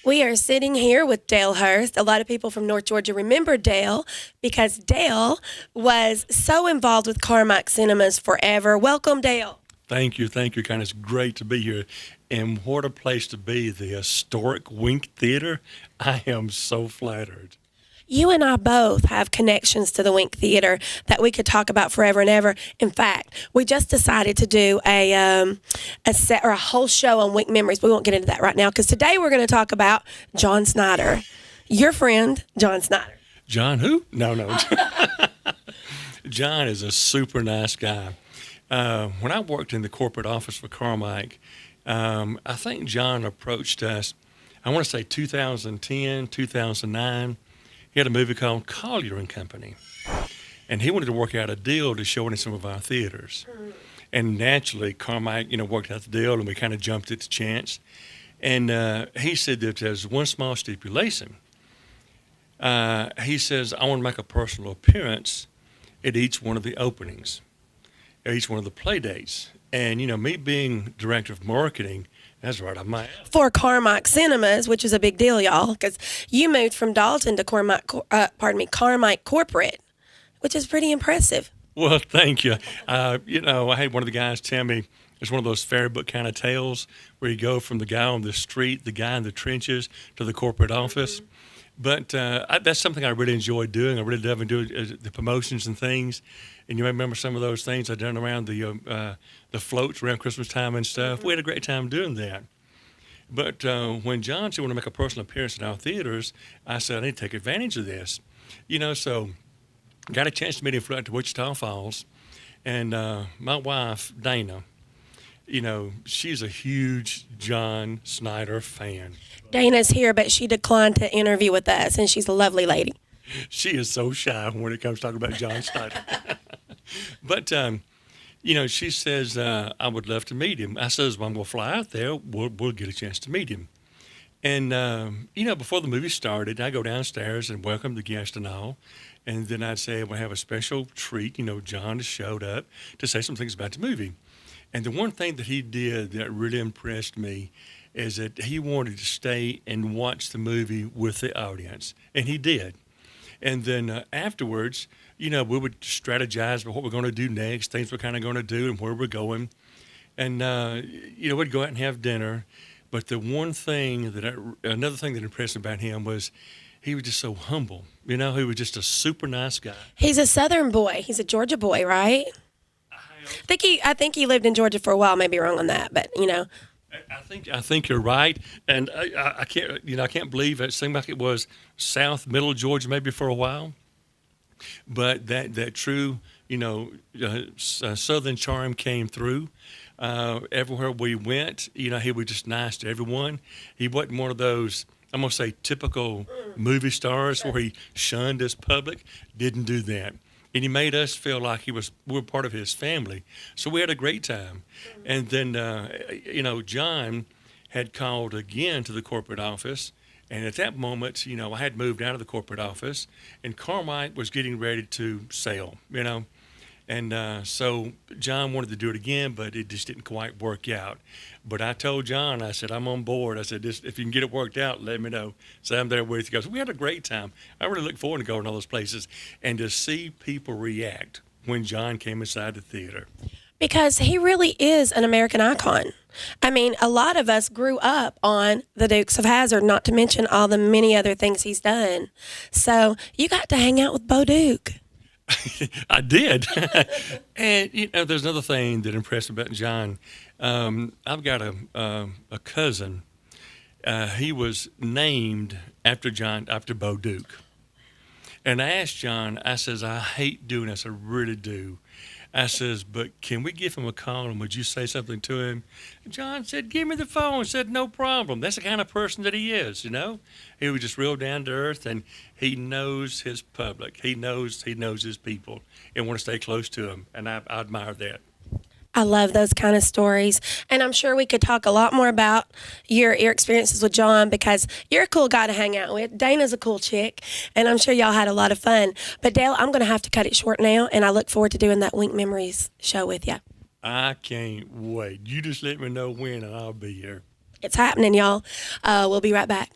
We are sitting here with Dale Hurst. A lot of people from North Georgia remember Dale because Dale was so involved with Carmike Cinemas forever. Welcome, Dale. Thank you, Kind. It's great to be here. And what a place to be, the historic Wink Theater. I am so flattered. You and I both have connections to the Wink Theater that we could talk about forever and ever. In fact, we just decided to do a set or a whole show on Wink memories. We won't get into that right now because today we're going to talk about John Schneider, your friend, John Schneider. John who? No. John is a super nice guy. When I worked in the corporate office for Carmike, I think John approached us, I want to say 2010, 2009. He had a movie called Collier and Company, and he wanted to work out a deal to show it in some of our theaters. And naturally, Carmike, worked out the deal, and we kind of jumped at the chance. And he said that there's one small stipulation. He says, I want to make a personal appearance at each one of the openings, at each one of the play dates. And, me being director of marketing, that's right, I might. For Carmike Cinemas, which is a big deal, y'all, because you moved from Dalton to Carmike Corporate, which is pretty impressive. Well, thank you. I had one of the guys tell me it's one of those fairy book kind of tales where you go from the guy on the street, the guy in the trenches, to the corporate office. But that's something I really enjoy doing. I really love doing the promotions and things. And you may remember some of those things I've done around the floats around Christmas time and stuff. We had a great time doing that. But when John said, I want to make a personal appearance in our theaters, I said, I need to take advantage of this. So got a chance to meet him flew out to Wichita Falls. And my wife, Dana, she's a huge John Schneider fan. Dana's here, but she declined to interview with us, and she's a lovely lady. She is so shy when it comes to talking about John Schneider. But, she says, I would love to meet him. I says, well, I'm going to fly out there. We'll get a chance to meet him. And, before the movie started, I go downstairs and welcome the guest and all. And then I'd say, we'll have a special treat. John has showed up to say some things about the movie. And the one thing that he did that really impressed me is that he wanted to stay and watch the movie with the audience. And he did. And then afterwards, we would strategize about what we're going to do next, things we're kind of going to do and where we're going. And, we'd go out and have dinner. But the one thing another thing that impressed me about him was he was just so humble. He was just a super nice guy. He's a Southern boy. He's a Georgia boy, right? I think he lived in Georgia for a while. I may be wrong on that, but I think you're right, and I can't believe it seemed like it was middle Georgia maybe for a while, but that true Southern charm came through. Everywhere we went, he was just nice to everyone. He wasn't one of those, I'm gonna say, typical movie stars where he shunned his public. Didn't do that. And he made us feel like we were part of his family. So we had a great time. And then, John had called again to the corporate office. And at that moment, I had moved out of the corporate office. And Carmike was getting ready to sell, And so John wanted to do it again, but it just didn't quite work out. But I told John, I said, I'm on board. I said, if you can get it worked out, let me know. So I'm there with you guys. We had a great time. I really look forward to going to all those places and to see people react when John came inside the theater. Because he really is an American icon. I mean, a lot of us grew up on the Dukes of Hazzard, not to mention all the many other things he's done. So you got to hang out with Bo Duke. I did. And, there's another thing that impressed me about John. I've got a cousin. He was named after Bo Duke. And I asked John, I says, I hate doing this. I really do. I says, but can we give him a call and would you say something to him? John said, give me the phone. Said, no problem. That's the kind of person that he is, He was just real down to earth, and he knows his public. He knows his people and want to stay close to them, and I admire that. I love those kind of stories. And I'm sure we could talk a lot more about your experiences with John because you're a cool guy to hang out with. Dana's a cool chick, and I'm sure y'all had a lot of fun. But Dale, I'm going to have to cut it short now, and I look forward to doing that Wink Memories show with you. I can't wait. You just let me know when, and I'll be here. It's happening, y'all. We'll be right back.